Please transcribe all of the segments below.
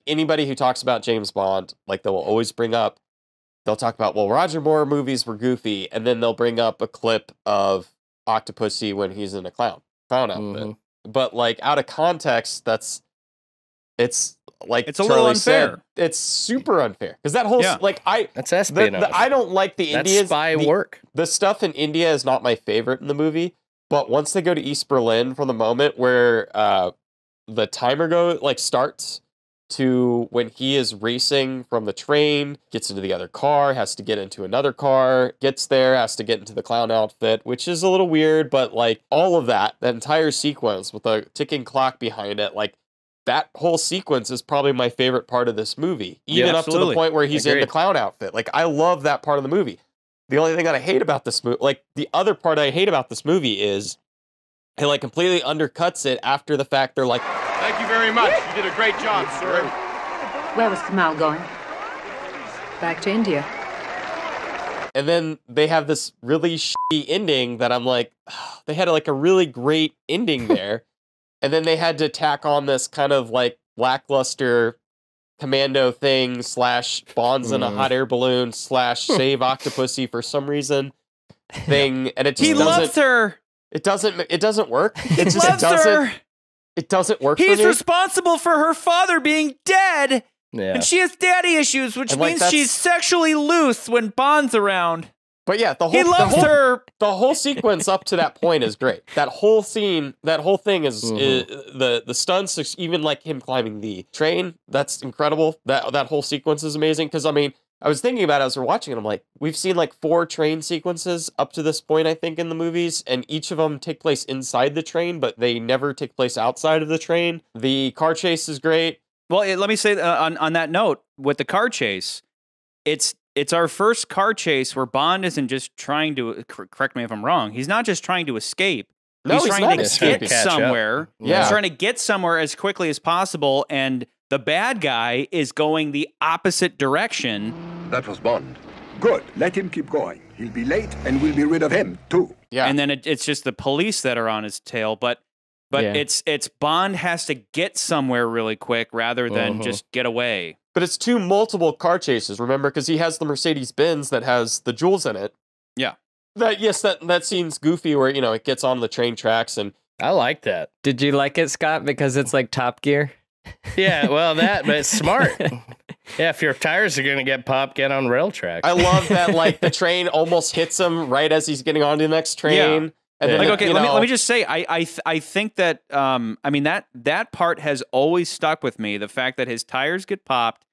anybody who talks about James Bond, like they'll always they'll talk about, well, Roger Moore movies were goofy, and then they'll bring up a clip of Octopussy when he's in a clown outfit. But like out of context, it's like it's a little unfair. It's super unfair because that whole that's espionage. I don't like the India's spy work. The stuff in India is not my favorite in the movie, but once they go to East Berlin, from the moment where the timer starts to when he is racing from the train, gets into the other car, has to get into another car, gets there, has to get into the clown outfit, which is a little weird, but like all of that entire sequence with a ticking clock behind it, like that whole sequence is probably my favorite part of this movie, even up to the point where he's in the clown outfit. Like, I love that part of the movie. The only thing that I hate about this movie, like the other part I hate about this movie is it like completely undercuts it after the fact. They're like, thank you very much. You did a great job, sir. Where was Kamal going? Back to India. And then they have this really shitty ending that I'm like, oh, they had like a really great ending there. And then they had to tack on this kind of like lackluster commando thing / Bonds in a hot air balloon / save Octopussy for some reason thing. And it just loves her. It doesn't work. It just doesn't. It doesn't work. He's responsible for her father being dead. Yeah. And she has daddy issues, which means she's sexually loose when Bond's around. But yeah, he loves her. The whole sequence up to that point is great. That whole scene, that whole thing is the stunts, even like him climbing the train. That's incredible. That whole sequence is amazing. Because I mean, I was thinking about it as we're watching it. I'm like, we've seen like 4 train sequences up to this point, I think, in the movies, and each of them take place inside the train, but they never take place outside of the train. The car chase is great. Well, let me say on that note with the car chase, it's our first car chase where Bond isn't just trying to, correct me if I'm wrong, he's not just trying to escape. No, he's trying to get somewhere. Yeah. He's trying to get somewhere as quickly as possible, and the bad guy is going the opposite direction. That was Bond. Good. Let him keep going. He'll be late, and we'll be rid of him, too. Yeah. And then it's just the police that are on his tail, but it's Bond has to get somewhere really quick rather than just get away. But it's 2 multiple car chases, remember? Because he has the Mercedes-Benz that has the jewels in it. Yeah. That scene's goofy where, it gets on the train tracks and... I like that. Did you like it, Scott? Because it's like Top Gear? Yeah, well, but it's smart. Yeah, if your tires are going to get popped, get on rail tracks. I love that, like, the train almost hits him right as he's getting on to the next train. Yeah. And then, okay, let me just say, I think that, I mean, that part has always stuck with me, the fact that his tires get popped,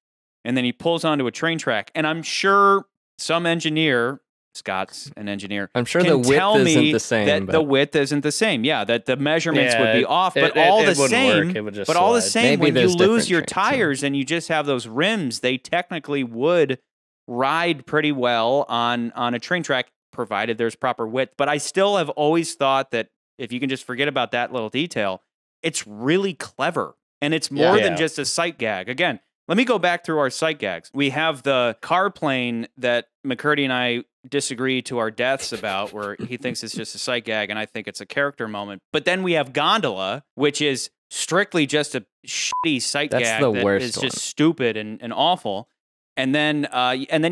and then he pulls onto a train track. And I'm sure some engineer, Scott's an engineer, I'm sure the width isn't the same. That the width isn't the same. Yeah, that the measurements would be off. But all the same, all the same, when you lose your tires and you just have those rims, they technically would ride pretty well on a train track, provided there's proper width. But I still have always thought that if you can just forget about that little detail, it's really clever. And it's more than just a sight gag. Again, let me go back through our sight gags. We have the car plane that McCurdy and I disagree to our deaths about, where he thinks it's just a sight gag and I think it's a character moment. But then we have Gondola, which is strictly just a shitty sight gag that is just stupid and awful. And then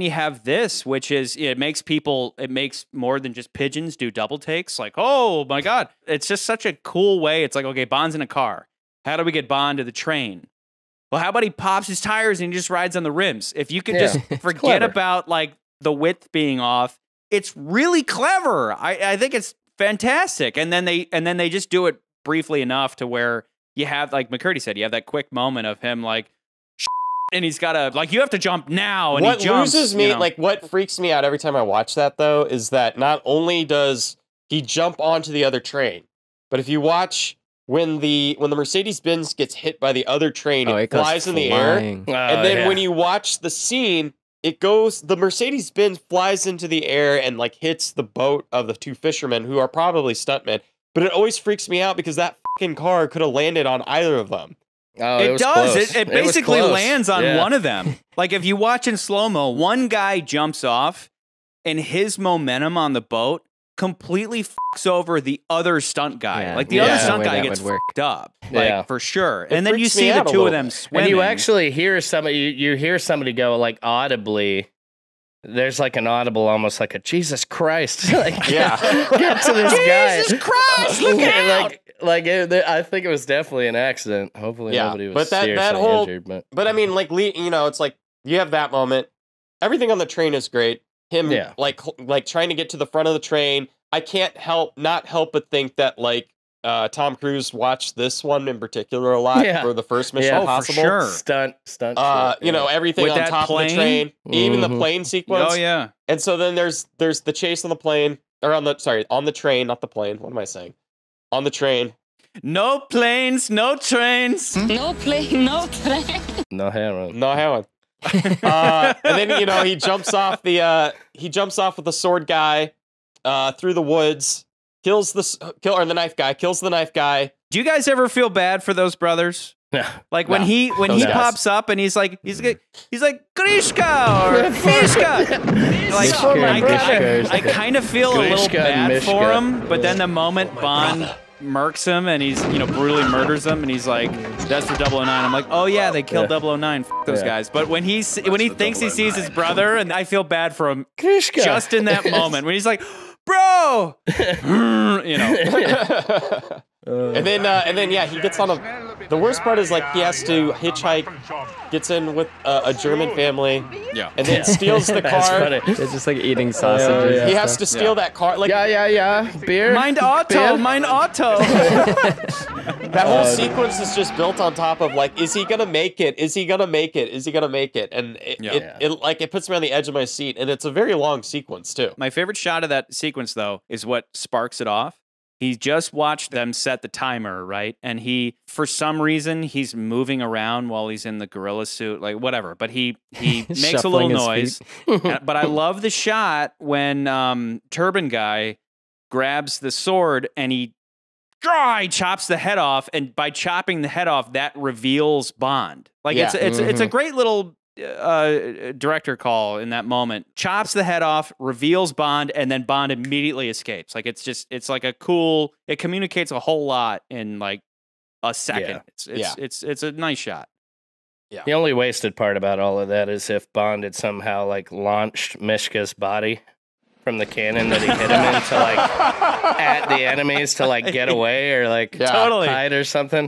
you have this, which is it makes more than just pigeons do double takes. Like, oh my God, it's just such a cool way. It's like, okay, Bond's in a car. How do we get Bond to the train? Well, how about he pops his tires and he just rides on the rims? If you can just forget about like the width being off, it's really clever. I think it's fantastic. And then they just do it briefly enough to where you have, like McCurdy said, you have that quick moment of him like, and he's got to, like, you have to jump now. And what he jumps, loses me, like, what freaks me out every time I watch that, though, is that not only does he jump onto the other train, but if you watch when the Mercedes-Benz gets hit by the other train, it flies in the air. And then when you watch the scene, the Mercedes-Benz flies into the air and, like, hits the boat of the 2 fishermen, who are probably stuntmen. But it always freaks me out because that fucking car could have landed on either of them. Oh, it does. Close. It basically lands on one of them. Like, if you watch in slow-mo, one guy jumps off, and his momentum on the boat completely fucks over the other stunt guy. Yeah, like the other stunt guy gets fucked up, like for sure. And then you see the two of them swimming. And you actually hear somebody, you hear somebody go like audibly. There's like an audible, almost like a Jesus Christ, like get to this guy. Jesus Christ, look out! I think it was definitely an accident. Hopefully nobody was seriously injured. But I mean, like, you know, it's like you have that moment. Everything on the train is great. Him like trying to get to the front of the train. I can't not help but think that like Tom Cruise watched this one in particular a lot for the first Mission Impossible. For sure. Stunt. You know, everything with on top of the train, even the plane sequence. Oh yeah. And so then there's the chase on the plane or on the train, not the plane. What am I saying? On the train. No planes, no trains. No plane, no train. No heroin. No heroin. And then, you know, he jumps off with the sword guy through the woods, kills the knife guy. Do you guys ever feel bad for those brothers? No. Like when he pops up and he's like Grishka or Mishka. Like I kind of feel a little bad for him, but then the moment Bond murks him and he's, you know, brutally murders him and he's like, that's the 009. I'm like, oh yeah, they killed 009. F those guys. But when he thinks he sees his brother, and I feel bad for him just in that moment when he's like, bro, you know. And then he gets on the worst part is like he has to hitchhike, gets in with a German family, and then steals the car. It's just like eating sausages. He has to steal that car. Like beer. Mind auto. That whole sequence is just built on top of like, is he gonna make it? Is he gonna make it? Is he gonna make it? And it puts me on the edge of my seat, and it's a very long sequence too. My favorite shot of that sequence though is what sparks it off. He just watched them set the timer, right? And for some reason, he's moving around while he's in the gorilla suit, like whatever. But he makes a little noise. But I love the shot when Turban Guy grabs the sword and he chops the head off. And by chopping the head off, that reveals Bond. Like it's a great little director call in that moment. Chops the head off, reveals Bond, and then Bond immediately escapes. Like it's like a cool. It communicates a whole lot in like a second. It's a nice shot. Yeah. The only wasted part about all of that is if Bond had somehow like launched Mishka's body from the cannon that he hit him into like at the enemies to like get away or like totally hide or something.